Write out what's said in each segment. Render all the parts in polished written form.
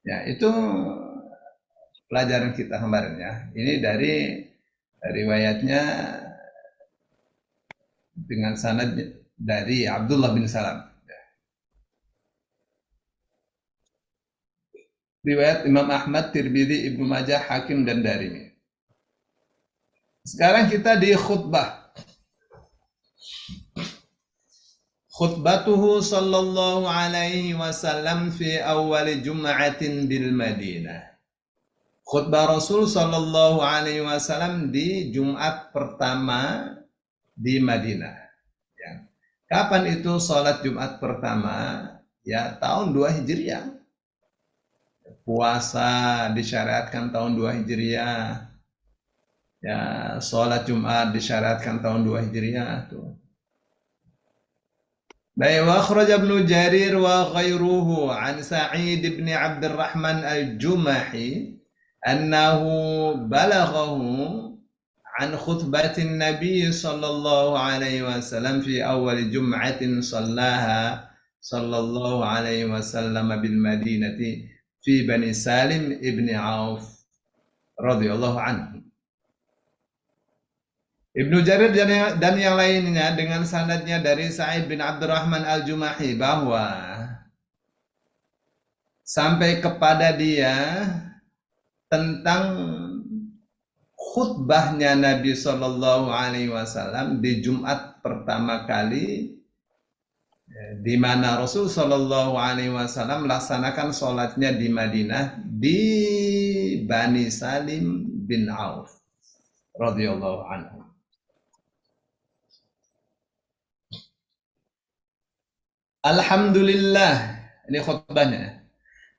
Ya, itu pelajaran kita kemarin ya. Ini dari riwayatnya dengan sanad dari Abdullah bin Salam. Riwayat Imam Ahmad, Tirmidzi, Ibnu Majah, Hakim dan Darimi. Sekarang kita di khutbah. Khutbatuhu sallallahu alaihi wasallam fi awal jum'atin bil Madinah. Khutbah Rasul sallallahu alaihi wasallam di Jumat pertama di Madinah. Ya. Kapan itu sholat Jumat pertama? Ya, tahun 2 Hijriah. Puasa disyariatkan tahun 2 Hijriah. Ya, sholat Jumat disyariatkan tahun 2 Hijriah tuh. Baik, wa akhraja Ibnu Jarir wa ghairuhu an Sa'id bin Abdurrahman al-Jumahi annahu balaghahu an khutbatin Nabi sallallahu alaihi wasallam fi awal jum'atin sallaha sallallahu alaihi wasallam bil Madinati fi Bani Salim ibn Auf radhiyallahu anhu. Ibnu Jarir dan yang lainnya dengan sanadnya dari Sa'id bin Abdurrahman al-Jumahi bahwa sampai kepada dia tentang khutbahnya Nabi Shallallahu Alaihi Wasallam di Jumat pertama kali, di mana Rasul Shallallahu Alaihi Wasallam melaksanakan sholatnya di Madinah di Bani Salim bin Auf radhiyallahu anhu. Alhamdulillah, ini khutbahnya.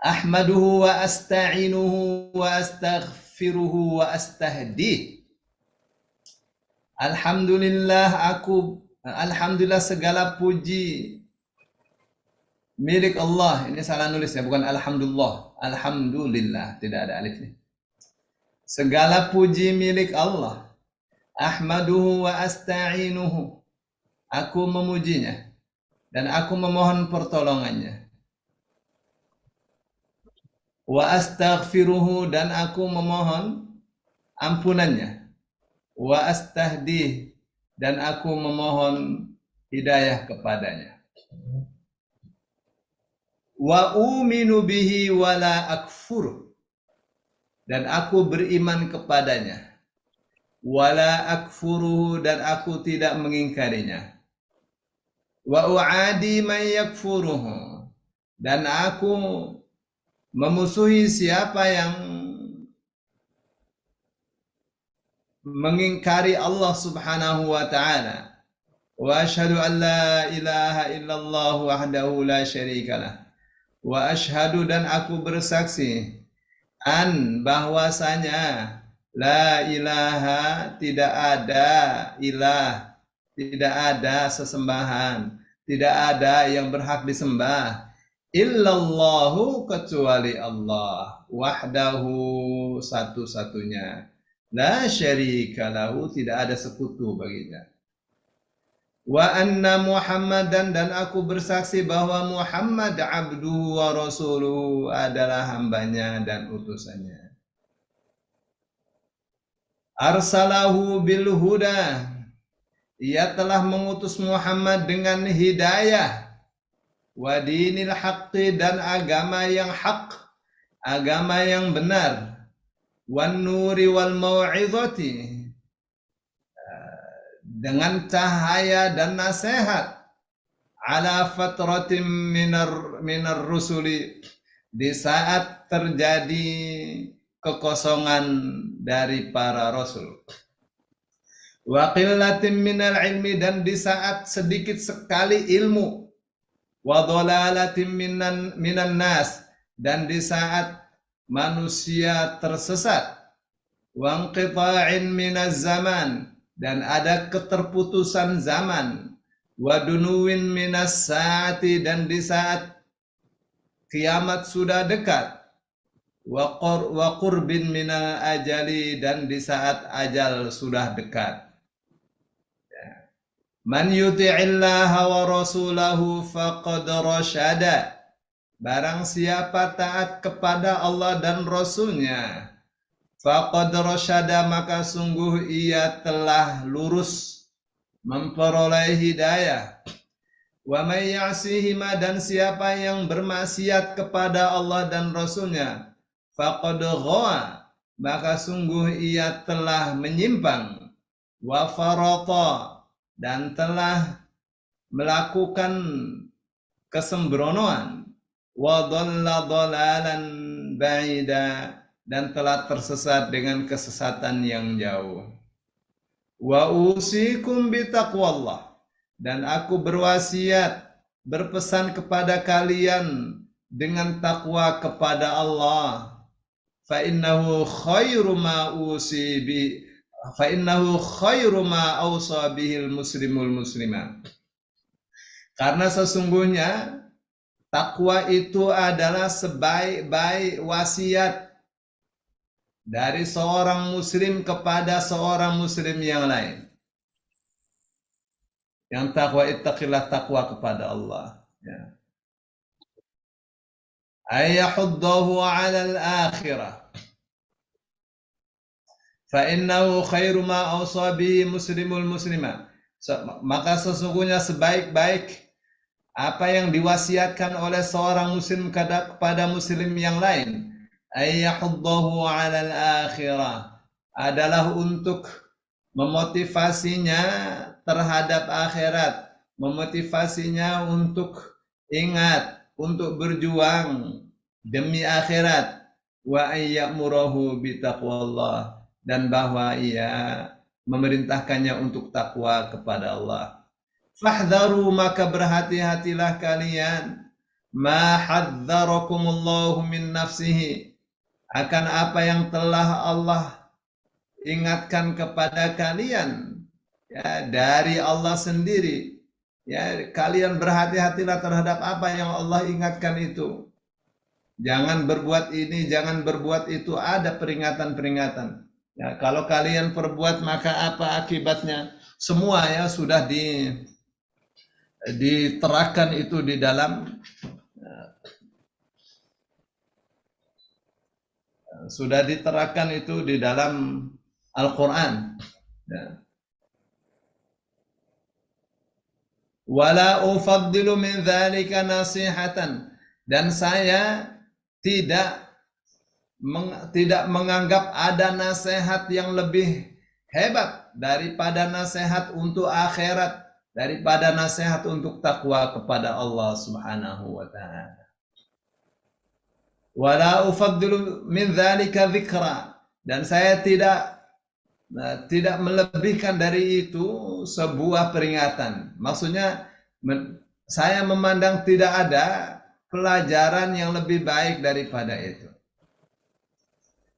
Ahmaduhu wa asta'inuhu wa astaghfiruhu wa astahdih. Alhamdulillah segala puji milik Allah. Ini salah nulis ya, bukan alhamdulillah. Alhamdulillah, tidak ada alifnya. Segala puji milik Allah. Ahmaduhu wa asta'inuhu. Aku memujinya dan aku memohon pertolongannya. Wa astaghfiruhu dan aku memohon ampunannya. Wa astahdih dan aku memohon hidayah kepadanya. Wa uminu bihi wa la akfur dan aku beriman kepadanya. Wa la akfuruhu dan aku tidak mengingkarinya. Wa u'adi man yakfuruhu dan aku memusuhi siapa yang mengingkari Allah Subhanahu wa taala. Wa asyhadu an la ilaha illallah wahdahu la syarikalah. Wa asyhadu dan aku bersaksi bahwasanya la ilaha tidak ada ilah, tidak ada sesembahan, tidak ada yang berhak disembah illallahu kecuali Allah wahdahu satu-satunya la syarika lahu tidak ada sekutu baginya wa anna Muhammadan dan aku bersaksi bahwa Muhammad abduhu wa rasuluhu adalah hambanya dan utusannya arsalahu bil huda ia telah mengutus Muhammad dengan hidayah wa dinil haqqi dan agama yang hak, agama yang benar, wan nuri wal mau'izati dengan cahaya dan nasihat ala fatratin minar rusuli di saat terjadi kekosongan dari para rasul. Wa qillatin minal ilmi dan di saat sedikit sekali ilmu. Wa dhalalatin minan nas dan di saat manusia tersesat. Wa inqita'in minaz zaman dan ada keterputusan zaman. Wa dunuwin minas saati dan di saat kiamat sudah dekat. Wa qurbin minal ajali dan di saat ajal sudah dekat. Man yuti'illaha wa rasulahu faqad rasyada barang siapa taat kepada Allah dan Rasulnya, faqad rasyada, maka sungguh ia telah lurus, memperoleh hidayah. Wa may ya'sihima, dan siapa yang bermaksiat kepada Allah dan Rasulnya, faqad ghawa, maka sungguh ia telah menyimpang. Wa farata, dan telah melakukan kesembronoan. Wa dhalla dhalalan ba'ida, dan telah tersesat dengan kesesatan yang jauh. Wa usikum bitaqwallah, dan aku berwasiat, berpesan kepada kalian dengan takwa kepada Allah. Fa innahu khairu ma awsa bihil muslimul muslimah. Karena sesungguhnya takwa itu adalah sebaik-baik wasiat dari seorang muslim kepada seorang muslim yang lain. Yang takwa, ittaqillah, takwa kepada Allah. Ya. Ayyahuddahu 'alal akhirah. Fa innahu khairu ma awsa bihi muslimul muslimah. Maka sesungguhnya sebaik-baik apa yang diwasiatkan oleh seorang muslim kepada muslim yang lain, ayyahuddahu 'alal akhirah, adalah untuk memotivasinya terhadap akhirat, memotivasinya untuk ingat, untuk berjuang demi akhirat. Wa ayyamurahu bitaqwallah, dan bahwa ia memerintahkannya untuk takwa kepada Allah. Fahdharu, maka berhati-hatilah kalian, ma hadzarakumullahu min nafsihi, akan apa yang telah Allah ingatkan kepada kalian, ya, dari Allah sendiri. Ya, kalian berhati-hatilah terhadap apa yang Allah ingatkan itu. Jangan berbuat ini, jangan berbuat itu, ada peringatan-peringatan. Ya, kalau kalian perbuat maka apa akibatnya? Semua ya sudah diterahkan itu di dalam Al-Quran. Ya. Wala ufaddilu min dzalika nasihatan, dan saya tidak menganggap ada nasihat yang lebih hebat daripada nasihat untuk akhirat, daripada nasihat untuk takwa kepada Allah Subhanahu wa ta'ala. Wala ufaddilu min dzalika dzikra, dan saya tidak melebihkan dari itu sebuah peringatan. Maksudnya saya memandang tidak ada pelajaran yang lebih baik daripada itu.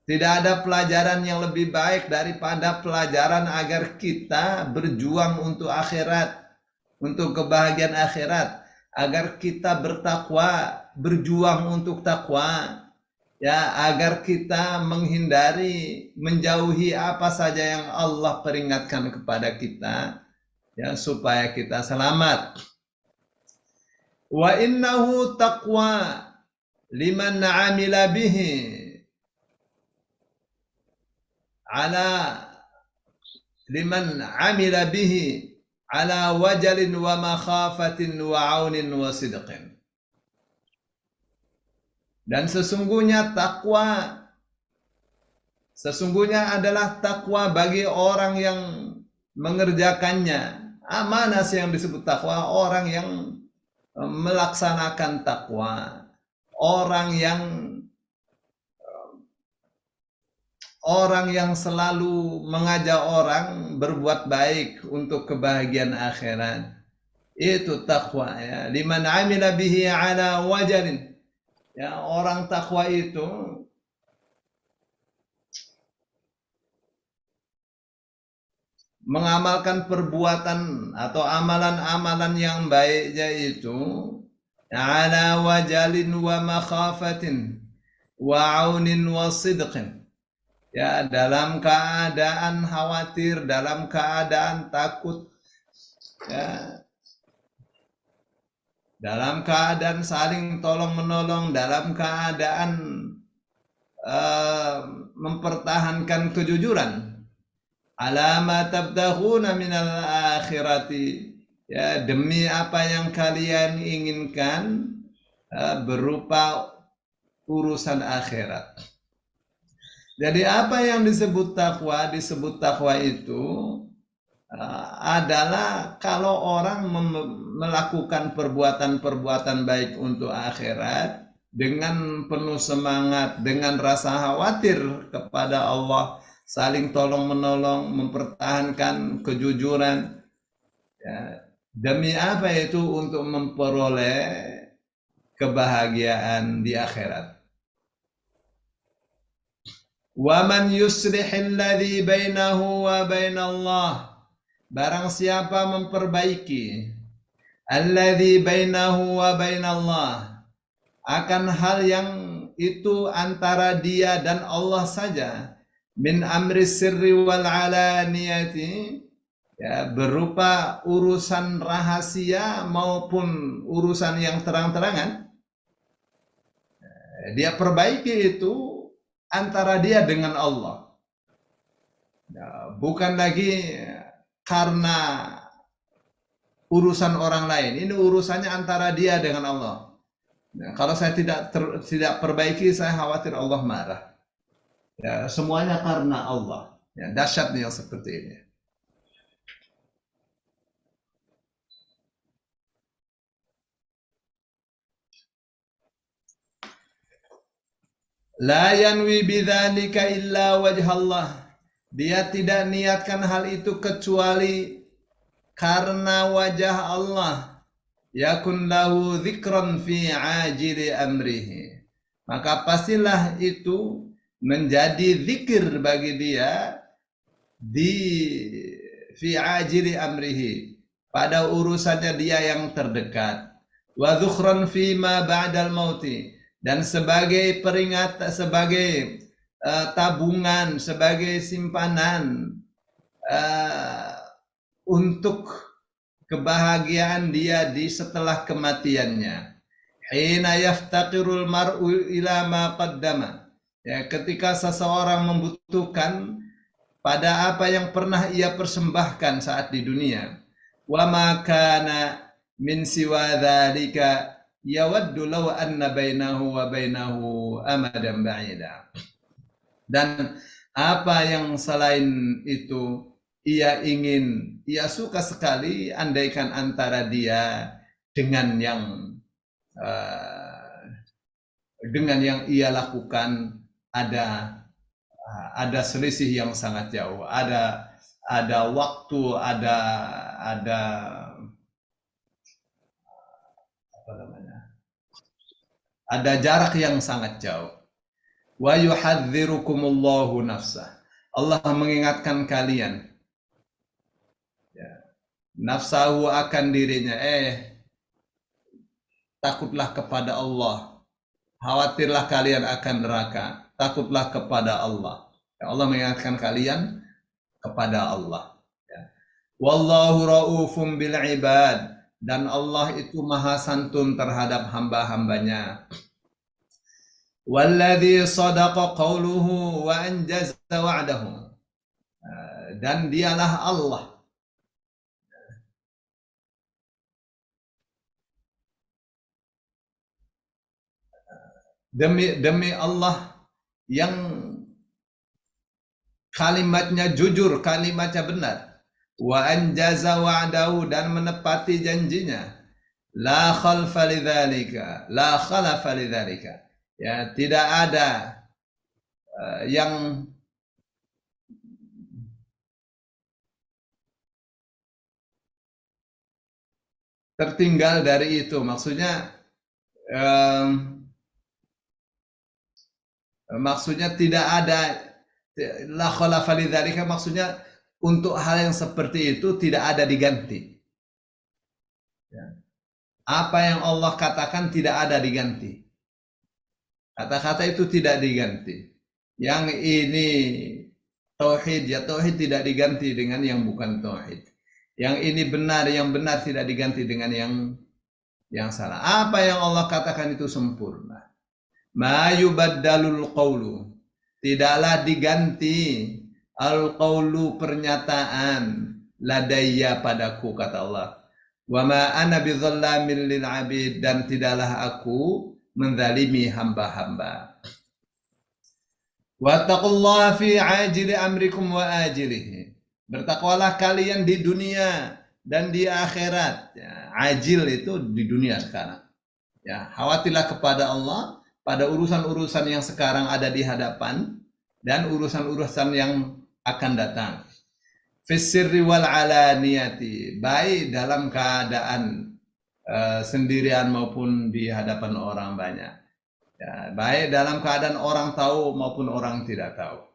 Tidak ada pelajaran yang lebih baik daripada pelajaran agar kita berjuang untuk akhirat, untuk kebahagiaan akhirat, agar kita bertakwa, berjuang untuk takwa, ya, agar kita menghindari, menjauhi apa saja yang Allah peringatkan kepada kita, ya, supaya kita selamat. Wa innahu taqwa liman 'amila bihi ala wajalin wa makhafatin wa 'aunin wa sidqin. Dan sesungguhnya adalah takwa bagi orang yang mengerjakannya. Mana sih yang disebut takwa? Orang yang melaksanakan takwa, orang yang selalu mengajak orang berbuat baik untuk kebahagiaan akhirat. Itu takwa, ya. Liman 'amila bihi ala wajalin. Ya, orang takwa itu mengamalkan perbuatan atau amalan-amalan yang baik, yaitu ala wajalin wa makhafatin wa 'aunin wa sidqin. Ya, dalam keadaan khawatir, dalam keadaan takut, ya, dalam keadaan saling tolong menolong, dalam keadaan mempertahankan kejujuran. Alama tabtaghuna minal akhirati, ya, demi apa yang kalian inginkan berupa urusan akhirat. Jadi apa yang disebut takwa? Disebut takwa itu adalah kalau orang melakukan perbuatan-perbuatan baik untuk akhirat dengan penuh semangat, dengan rasa khawatir kepada Allah, saling tolong menolong, mempertahankan kejujuran, ya, demi apa itu? Untuk memperoleh kebahagiaan di akhirat. Wa man yuslihil ladzi bainahu wa bainallah, barang siapa memperbaiki alladzi bainahu wa bainallah, akan hal yang itu antara dia dan Allah saja, min amri sirri wal alaniyati, ya, berupa urusan rahasia maupun urusan yang terang-terangan, dia perbaiki itu antara dia dengan Allah, ya, bukan lagi karena urusan orang lain. Ini urusannya antara dia dengan Allah. Nah, kalau saya tidak perbaiki, saya khawatir Allah marah. Ya, semuanya karena Allah. Ya, dahsyat nih yang seperti ini. La yanwi bidzalika illa wajhallah. Dia tidak niatkan hal itu kecuali karena wajah Allah. Yakun lahu dzikran fi ajili amrihi. Maka pastilah itu menjadi zikir bagi dia di fi ajili amrihi, pada urusannya dia yang terdekat. Wa dzukhran fi ma ba'dal mauti, dan sebagai peringatan, sebagai tabungan, sebagai simpanan untuk kebahagiaan dia di setelah kematiannya. Hina yaftaqirul mar'u ila ma qaddama, ya, ketika seseorang membutuhkan pada apa yang pernah ia persembahkan saat di dunia. Wa ma kana min siwa dzalika yawaddu law anna bainahu wa bainahu amadan ba'ida. Dan apa yang selain itu ia ingin, ia suka sekali andaikan antara dia dengan yang ia lakukan ada selisih yang sangat jauh, ada waktu, ada apa namanya, ada jarak yang sangat jauh. Wa yuhadzirukumullahu nafsah, Allah mengingatkan kalian, ya, nafsahu akan dirinya, takutlah kepada Allah, khawatirlah kalian akan neraka, takutlah kepada Allah. Ya, Allah mengingatkan kalian kepada Allah. Ya. Wallahu raufum bil ibad, dan Allah itu maha santun terhadap hamba-hambanya. Walladzi sadaqa qawluhu wa anjaza wa'dahu, dan dialah Allah demi Allah yang kalimatnya jujur, kalimatnya benar. Wa anjaza wa'dahu, dan menepati janjinya. La khalafa lidzalika, ya, tidak ada yang tertinggal dari itu. Maksudnya tidak ada la khalafa lidzalika, maksudnya untuk hal yang seperti itu tidak ada diganti. Ya. Apa yang Allah katakan tidak ada diganti. Kata-kata itu tidak diganti. Yang ini tauhid, ya tauhid tidak diganti dengan yang bukan tauhid. Yang ini benar, yang benar tidak diganti dengan yang salah. Apa yang Allah katakan itu sempurna. Ma yubaddalul qawlu, tidaklah diganti al-qawlu pernyataan ladayya padaku, kata Allah. Wa ma ana bidzallamin lil abid, dan tidaklah aku menzalimi hamba-hamba. Wattaqullaha fi ajili amrikum wa ajilihi, bertakwalah kalian di dunia dan di akhirat. Ya, ajil itu di dunia sekarang. Ya, khawatirlah kepada Allah pada urusan-urusan yang sekarang ada di hadapan dan urusan-urusan yang akan datang. Fis-sirri wal alaniyati, baik dalam keadaan sendirian maupun di hadapan orang banyak. Ya, baik dalam keadaan orang tahu maupun orang tidak tahu.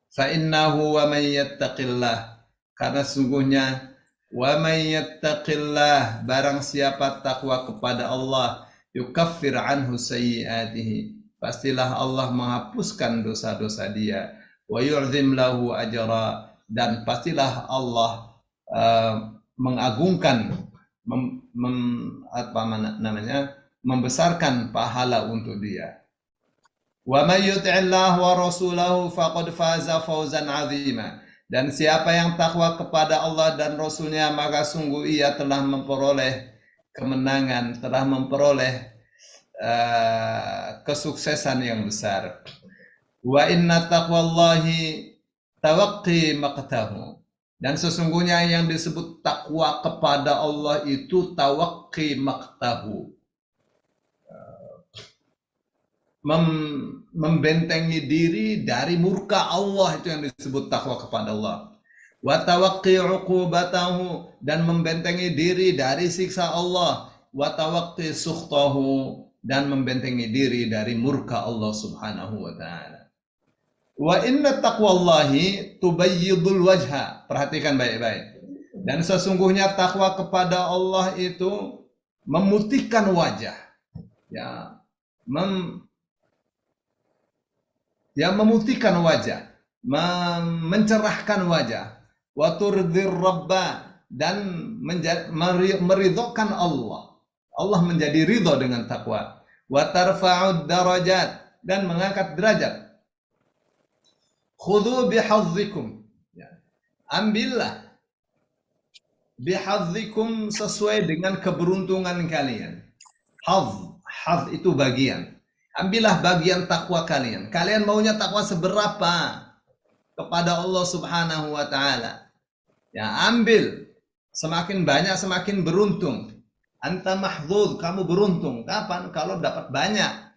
Fa innahu wa may yattaqillah, karena sungguhnya wa may yattaqillah, barang siapa takwa kepada Allah, yukaffir anhu sayyiatihi, pastilah Allah menghapuskan dosa-dosa dia, wa yu'zim lahu ajra, dan pastilah Allah mengagungkan, membesarkan pahala untuk dia. Wa may yuti'illah wa rasulahu faqad faza fawzan 'azima, dan siapa yang takwa kepada Allah dan Rasulnya, maka sungguh ia telah memperoleh kemenangan, telah memperoleh kesuksesan yang besar. Wa inna taqwallahi tawaqqi maqtahu, dan sesungguhnya yang disebut takwa kepada Allah itu tawaqqi maqtahu, membentengi diri dari murka Allah, itu yang disebut takwa kepada Allah. Wa tawaqqi uqubatahu, dan membentengi diri dari siksa Allah. Wa tawaqqi sukhtahu, dan membentengi diri dari murka Allah Subhanahu wa taala. Wa inna taqwallahi tubayyidul wajha, perhatikan baik-baik. Dan sesungguhnya takwa kepada Allah itu memutihkan wajah. Ya, memutihkan wajah, mencerahkan wajah. Wa turdir rabba, dan meridhokan Allah. Allah menjadi ridho dengan takwa. Wa tarfa'ud darajat, dan mengangkat derajat. Khudhu bihadzikum, ya, ambillah bihadzikum, sesuai dengan keberuntungan kalian. Hadz itu bagian. Ambillah bagian takwa kalian. Kalian maunya takwa seberapa kepada Allah Subhanahu wa taala? Ya, ambil. Semakin banyak semakin beruntung. Anta mahdzuz, kamu beruntung. Kapan? Kalau dapat banyak.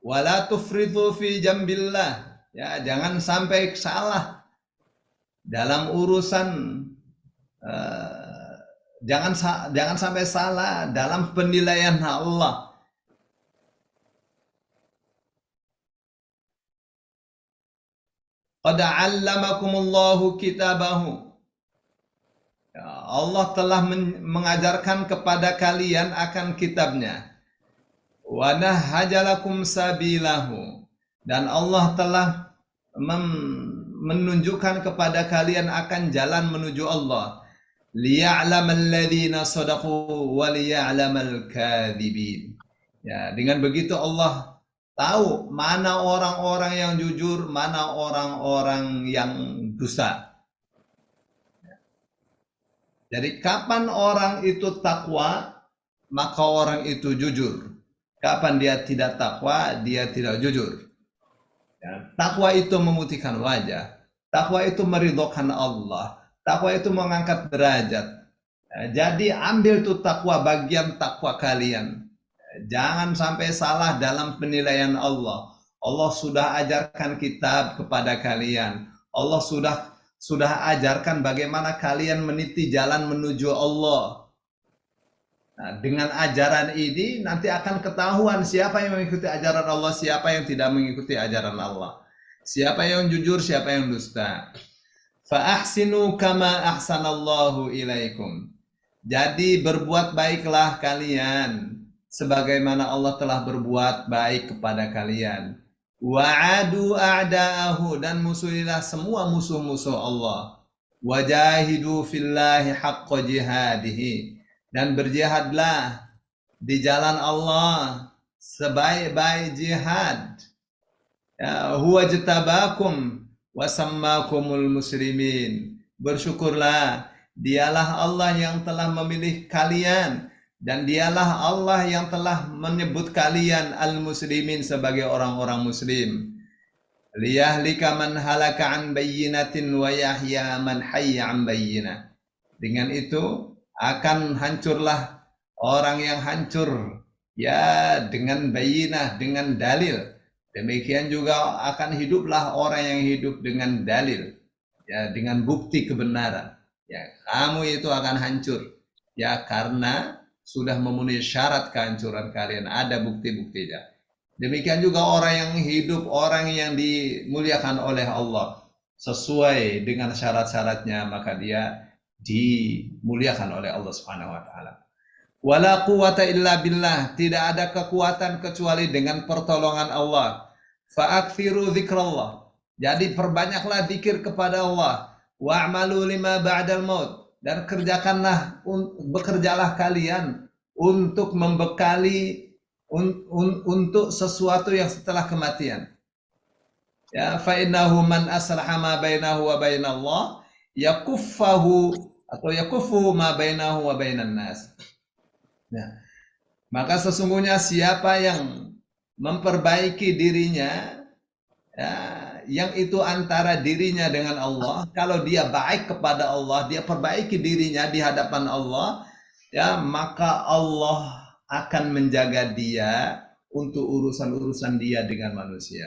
Wala tufridu fi jambillah, ya, jangan sampai salah dalam urusan jangan sampai salah dalam penilaian Allah. Qad 'allamakumullahu kitabahu, ya, Allah telah mengajarkan kepada kalian akan kitabnya. Wa nahhajalakum sabilahu, dan Allah telah menunjukkan kepada kalian akan jalan menuju Allah. Liya'lamal ladzina shadaqu wa liya'lamal kadzibin. Ya, dengan begitu Allah tahu mana orang-orang yang jujur, mana orang-orang yang dusta. Jadi kapan orang itu takwa, maka orang itu jujur. Kapan dia tidak takwa, dia tidak jujur. Ya, takwa itu memutihkan wajah. Takwa itu meridhokan Allah. Takwa itu mengangkat derajat. Ya, jadi ambil tuh takwa, bagian takwa kalian. Jangan sampai salah dalam penilaian Allah. Allah sudah ajarkan kitab kepada kalian. Allah sudah ajarkan bagaimana kalian meniti jalan menuju Allah. Nah, dengan ajaran ini nanti akan ketahuan siapa yang mengikuti ajaran Allah, siapa yang tidak mengikuti ajaran Allah, siapa yang jujur, siapa yang dusta. Fa ahsinu kama ahsanallahu ilaikum. Jadi berbuat baiklah kalian sebagaimana Allah telah berbuat baik kepada kalian. Wa'adu a'da'ahu, dan musuhilah semua musuh-musuh Allah. wajahidu fillahi haqqa jihadihi, dan berjihadlah di jalan Allah sebaik-baik jihad. Ya, huwa jtabakum wa sammakumul muslimin. Bersyukurlah, dialah Allah yang telah memilih kalian, dan dialah Allah yang telah menyebut kalian al-muslimin sebagai orang-orang muslim. Liyahlika man halaka an bayyinatin wa yahya man hayya an bayyinah. Dengan itu akan hancurlah orang yang hancur ya dengan bayyinah, dengan dalil. Demikian juga akan hiduplah orang yang hidup dengan dalil, ya, dengan bukti kebenaran. Ya, kamu itu akan hancur ya karena sudah memenuhi syarat kehancuran kalian, ada bukti-buktinya. Demikian juga orang yang hidup, orang yang dimuliakan oleh Allah sesuai dengan syarat-syaratnya, maka dia dimuliakan oleh Allah Subhanahu wa taala. Wala quwata illa billah, tidak ada kekuatan kecuali dengan pertolongan Allah. Fa'akthiru dzikrallah, jadi perbanyaklah zikir kepada Allah. Wa'malu lima ba'dal maut, dan bekerjalah kalian untuk membekali untuk sesuatu yang setelah kematian. Ya, fa innahu man aslaha ma bainahu wa bainallah yakuffahu atau yakuffu ma bainahu wa bainan nas. Ya. Maka sesungguhnya siapa yang memperbaiki dirinya, ya, yang itu antara dirinya dengan Allah, kalau dia baik kepada Allah, dia perbaiki dirinya di hadapan Allah, ya, maka Allah akan menjaga dia untuk urusan-urusan dia dengan manusia.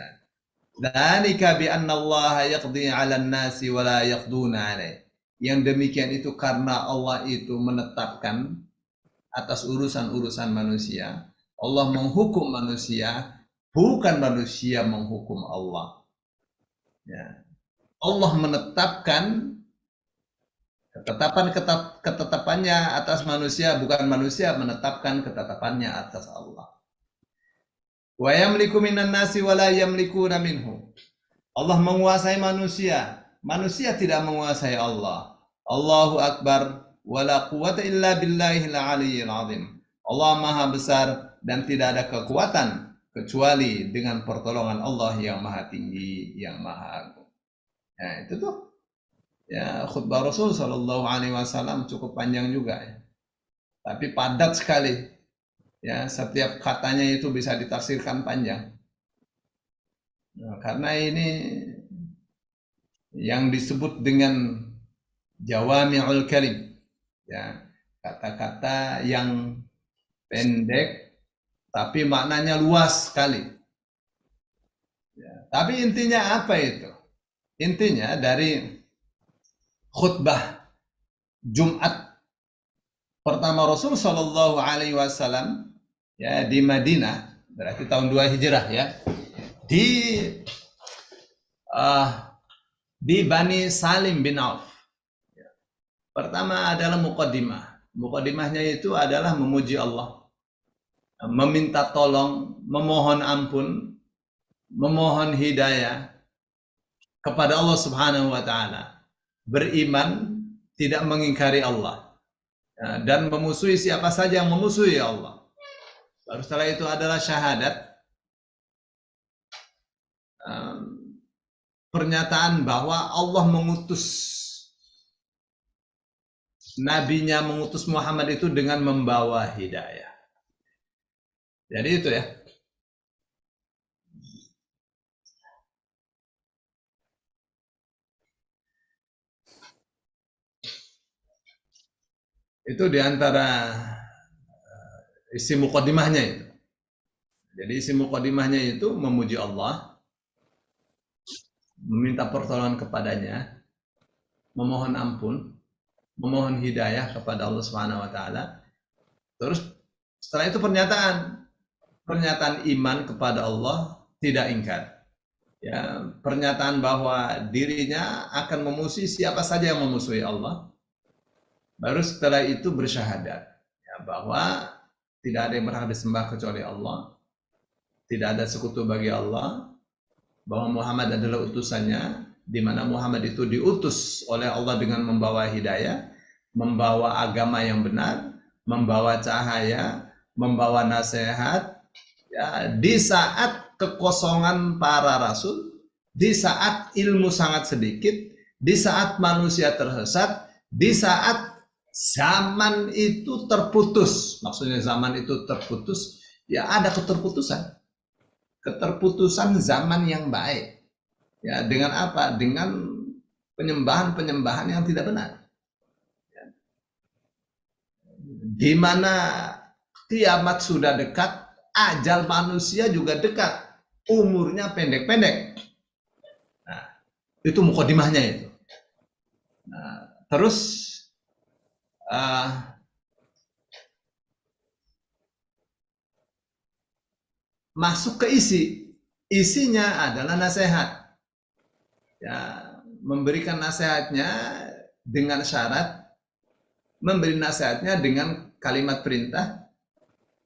Dzalika bi anna Allah yaqdi 'alan nasi wa la yaqduna 'alaih. Yang demikian itu karena Allah itu menetapkan atas urusan-urusan manusia. Allah menghukum manusia, bukan manusia menghukum Allah. Ya. Allah menetapkan ketetapannya atas manusia, bukan manusia menetapkan ketetapannya atas Allah. Wa yamliku minan nasi wa la yamlikuna minhu. Allah menguasai manusia, manusia tidak menguasai Allah. Allahu akbar, wa la quwwata illa billahil aliyyil azim. Allah maha besar dan tidak ada kekuatan kecuali dengan pertolongan Allah yang maha tinggi, yang maha agung. Nah, itu tuh. Ya, khutbah Rasul Shallallahu Alaihi Wasallam cukup panjang juga, ya. Tapi padat sekali. Ya, setiap katanya itu bisa ditafsirkan panjang. Nah, karena ini yang disebut dengan jawami'ul kalim, ya, kata-kata yang pendek tapi maknanya luas sekali. Ya, tapi intinya apa itu? Intinya dari khutbah Jumat pertama Rasul Shallallahu Alaihi Wasallam, ya, di Madinah, berarti tahun 2 Hijrah, ya, di Bani Salim bin Auf. Pertama adalah muqaddimah. Muqaddimahnya itu adalah memuji Allah, meminta tolong, memohon ampun, memohon hidayah kepada Allah Subhanahu wa taala. Beriman, tidak mengingkari Allah, dan memusuhi siapa saja yang memusuhi Allah. Lalu setelah itu adalah syahadat, pernyataan bahwa Allah mengutus nabinya, mengutus Muhammad itu dengan membawa hidayah. Jadi itu, ya. Itu diantara isi muqaddimahnya itu. Jadi isi muqaddimahnya itu memuji Allah, meminta pertolongan kepadanya, memohon ampun, memohon hidayah kepada Allah Subhanahu wa taala. Terus setelah itu pernyataan iman kepada Allah, tidak ingkar. Ya, pernyataan bahwa dirinya akan memusuhi siapa saja yang memusuhi Allah. Baru setelah itu bersyahadat, ya, bahwa tidak ada yang berhak disembah kecuali Allah, tidak ada sekutu bagi Allah, bahwa Muhammad adalah utusannya, di mana Muhammad itu diutus oleh Allah dengan membawa hidayah, membawa agama yang benar, membawa cahaya, membawa nasihat, ya, di saat kekosongan para rasul, di saat ilmu sangat sedikit, di saat manusia tersesat, di saat zaman itu terputus. Maksudnya zaman itu terputus, ya ada keterputusan. Keterputusan zaman yang baik. Ya, dengan apa? Dengan penyembahan-penyembahan yang tidak benar. Di mana kiamat sudah dekat, ajal manusia juga dekat, umurnya pendek-pendek. Nah, itu mukadimahnya itu. Nah, terus masuk ke isinya adalah nasihat. Ya, memberikan nasihatnya dengan syarat, memberi nasihatnya dengan kalimat perintah.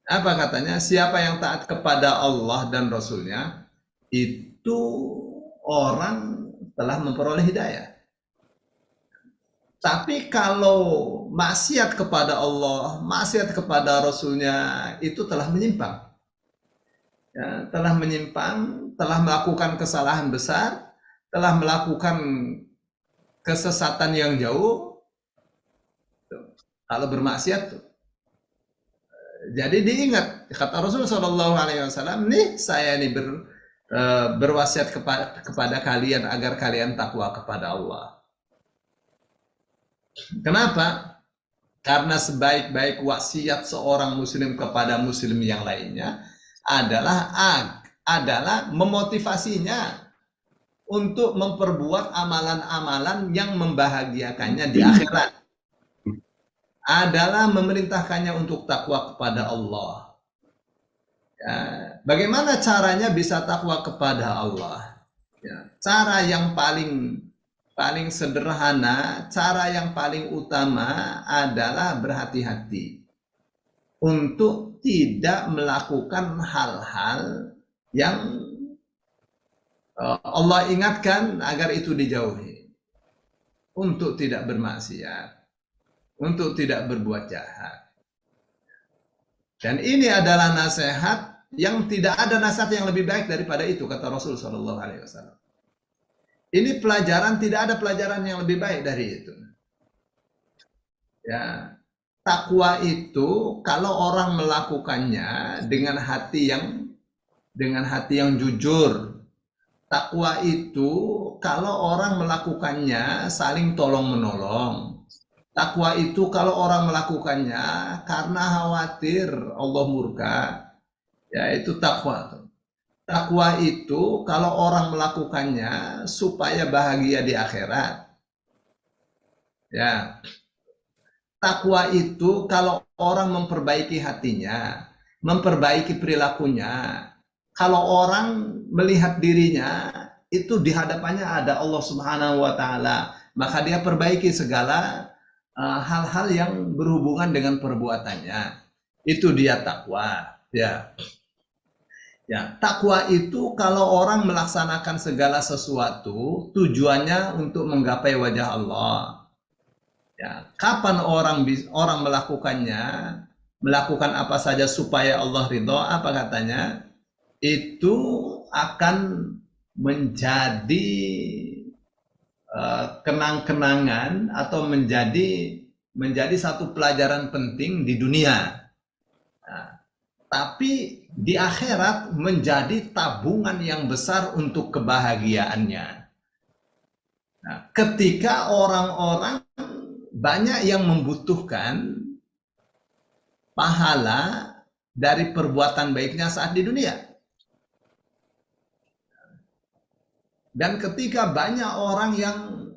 Apa katanya? Siapa yang taat kepada Allah dan Rasulnya, itu orang telah memperoleh hidayah. Tapi kalau maksiat kepada Allah, maksiat kepada Rasulnya, itu telah menyimpang. Ya, telah menyimpang, telah melakukan kesalahan besar, telah melakukan kesesatan yang jauh. Kalau bermaksiat tuh. Jadi diingat kata Rasulullah SAW, nih saya ini berwasiat kepada kalian agar kalian takwa kepada Allah. Kenapa? Karena sebaik-baik wasiat seorang muslim kepada muslim yang lainnya adalah memotivasinya untuk memperbuat amalan-amalan yang membahagiakannya di akhirat. Adalah memerintahkannya untuk takwa kepada Allah. Ya, bagaimana caranya bisa takwa kepada Allah? Ya, cara yang paling sederhana, cara yang paling utama adalah berhati-hati untuk tidak melakukan hal-hal yang Allah ingatkan agar itu dijauhi, untuk tidak bermaksiat, untuk tidak berbuat jahat. Dan ini adalah nasihat yang tidak ada nasihat yang lebih baik daripada itu, kata Rasul SAW. Ini pelajaran, tidak ada pelajaran yang lebih baik dari itu. Ya, takwa itu kalau orang melakukannya dengan hati yang jujur. Takwa itu kalau orang melakukannya saling tolong menolong. Takwa itu kalau orang melakukannya karena khawatir Allah murka, ya itu takwa. Takwa itu kalau orang melakukannya supaya bahagia di akhirat. Ya. Takwa itu kalau orang memperbaiki hatinya, memperbaiki perilakunya. Kalau orang melihat dirinya itu di hadapannya ada Allah Subhanahu wa taala, maka dia perbaiki segala hal-hal yang berhubungan dengan perbuatannya. Itu dia takwa, ya. Ya, takwa itu kalau orang melaksanakan segala sesuatu tujuannya untuk menggapai wajah Allah. Ya, kapan orang melakukannya, melakukan apa saja supaya Allah ridho, apa katanya? Itu akan menjadi kenang-kenangan atau menjadi satu pelajaran penting di dunia. Nah, tapi di akhirat menjadi tabungan yang besar untuk kebahagiaannya. Nah, ketika orang-orang banyak yang membutuhkan pahala dari perbuatan baiknya saat di dunia. Dan ketika banyak orang yang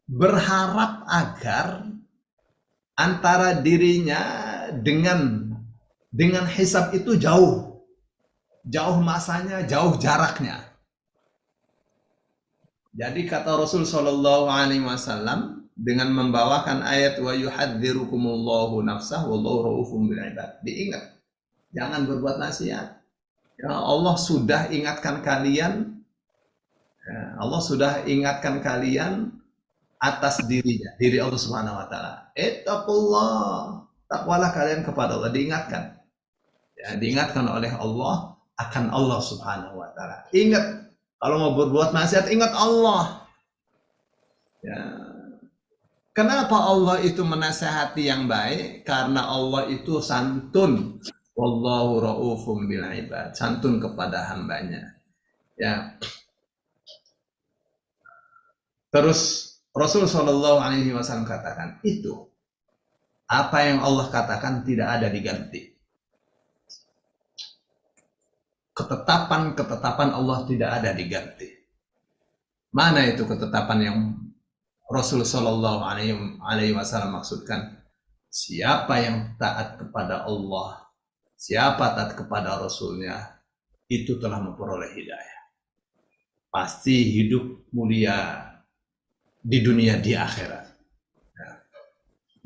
berharap agar antara dirinya dengan hisab itu jauh masanya, jauh jaraknya. Jadi kata Rasul Shallallahu Alaihi Wasallam dengan membawakan ayat wa yuhadzirukumullahu nafsah wallahu raufum bil ibad. Diingat, jangan berbuat maksiat. Ya, Allah sudah ingatkan kalian, ya, Allah sudah ingatkan kalian atas dirinya, diri Allah Subhanahu wa taala. Ittaqullah. Takwalah kalian kepada Allah, diingatkan. Ya, diingatkan oleh Allah akan Allah Subhanahu wa taala. Ingat kalau mau berbuat maksiat, ingat Allah. Ya. Kenapa Allah itu menasehati yang baik? Karena Allah itu santun. Wallahu ra'ufum bil ibad. Santun kepada hambanya. Ya. Terus Rasul Shallallahu Alaihi Wasallam katakan itu apa yang Allah katakan tidak ada diganti. Ketetapan Allah tidak ada diganti. Mana itu ketetapan yang Rasul Shallallahu Alaihi Wasallam maksudkan? Siapa yang taat kepada Allah, siapa taat kepada Rasulnya, itu telah memperoleh hidayah. Pasti hidup mulia di dunia, di akhirat. Ya.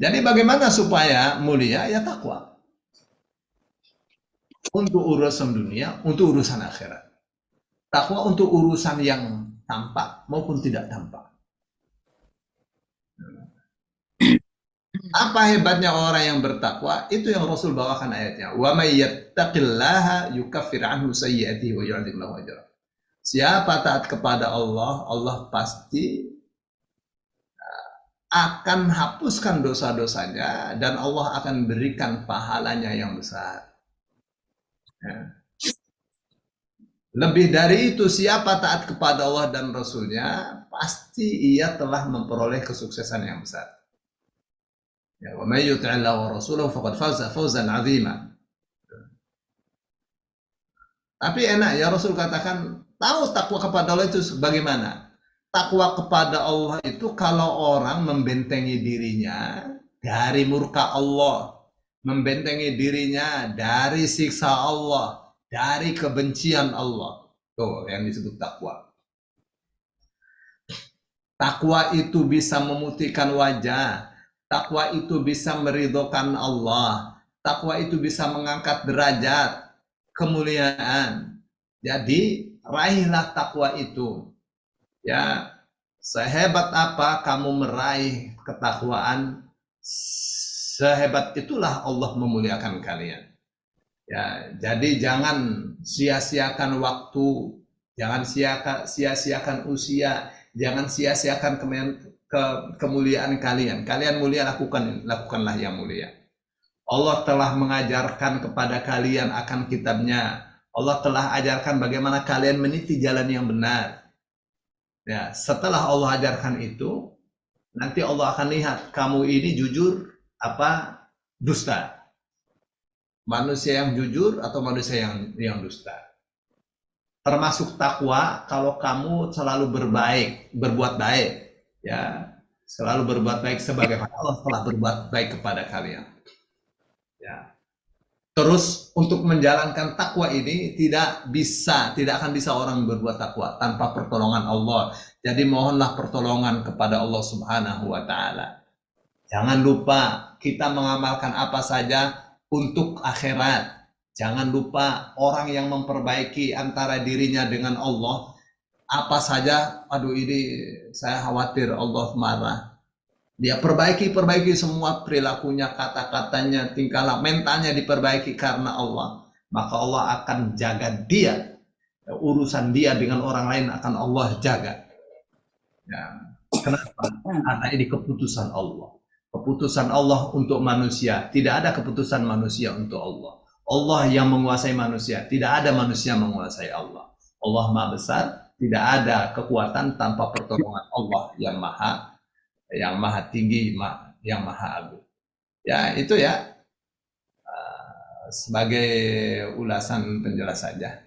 Jadi bagaimana supaya mulia? Ya takwa. Untuk urusan dunia, untuk urusan akhirat. Takwa untuk urusan yang tampak maupun tidak tampak. Apa hebatnya orang yang bertakwa? Itu yang Rasul bawakan ayatnya. Wa may yattaqillaha yukaffir anhu sayyi'atihi wa yu'adzim lahu ajra. Siapa taat kepada Allah, Allah pasti akan hapuskan dosa-dosanya dan Allah akan berikan pahalanya yang besar. Ya. Lebih dari itu, siapa taat kepada Allah dan Rasulnya, pasti ia telah memperoleh kesuksesan yang besar. Ya, wa may yuti'illah wa rasulahu faqad faza fawzan 'azima. Tapi enak ya, Rasul katakan, tahu takwa kepada Allah itu bagaimana? Takwa kepada Allah itu kalau orang membentengi dirinya dari murka Allah, membentengi dirinya dari siksa Allah, dari kebencian Allah. Tuh yang disebut takwa. Takwa itu bisa memutihkan wajah, takwa itu bisa meridhokan Allah, takwa itu bisa mengangkat derajat, kemuliaan. Jadi raihlah takwa itu. Ya, sehebat apa kamu meraih ketakwaan, sehebat itulah Allah memuliakan kalian. Ya, jadi jangan sia-siakan waktu, jangan sia-siakan usia, jangan sia-siakan kemuliaan kalian. Kalian mulia, lakukanlah yang mulia. Allah telah mengajarkan kepada kalian akan kitabnya. Allah telah ajarkan bagaimana kalian meniti jalan yang benar. Ya, setelah Allah ajarkan itu, nanti Allah akan lihat kamu ini jujur apa dusta. Manusia yang jujur atau manusia yang dusta. Termasuk takwa kalau kamu selalu berbuat baik, ya, selalu berbuat baik sebagaimana Allah telah berbuat baik kepada kalian. Ya. Terus untuk menjalankan takwa ini tidak akan bisa orang berbuat takwa tanpa pertolongan Allah. Jadi mohonlah pertolongan kepada Allah Subhanahu wa taala. Jangan lupa kita mengamalkan apa saja untuk akhirat. Jangan lupa orang yang memperbaiki antara dirinya dengan Allah, apa saja, aduh ini saya khawatir Allah marah. Dia perbaiki semua perilakunya, kata-katanya, tingkah laku, mentalnya diperbaiki karena Allah. Maka Allah akan jaga dia. Urusan dia dengan orang lain akan Allah jaga. Ya. Kenapa? Karena ini keputusan Allah. Keputusan Allah untuk manusia. Tidak ada keputusan manusia untuk Allah. Allah yang menguasai manusia. Tidak ada manusia menguasai Allah. Allah Maha Besar. Tidak ada kekuatan tanpa pertolongan Allah yang maha tinggi, yang maha agung. Ya, itu ya sebagai ulasan penjelas saja.